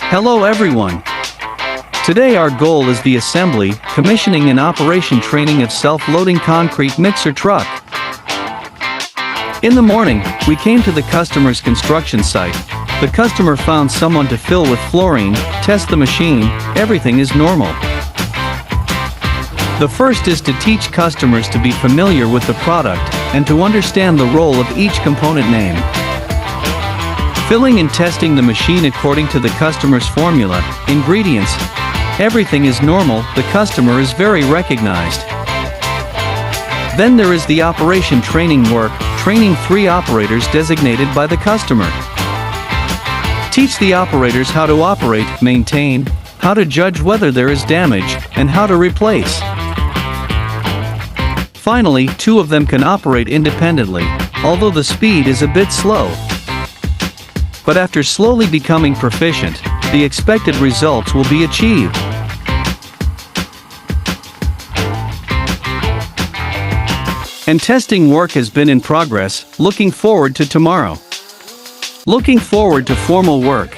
Hello everyone. Today our goal is the assembly, commissioning and operation training of self-loading concrete mixer truck. In the morning, we came to the customer's construction site. The customer found someone to fill with fluorine, test the machine, everything is normal. The first is to teach customers to be familiar with the product and to understand the role of each component name. Filling and testing the machine according to the customer's formula, ingredients, everything is normal, the customer is very recognized. Then there is the operation training work, training 3 operators designated by the customer. Teach the operators how to operate, maintain, how to judge whether there is damage, and how to replace. Finally, 2 of them can operate independently, although the speed is a bit slow. But after slowly becoming proficient, the expected results will be achieved. And testing work has been in progress, looking forward to tomorrow. Looking forward to formal work.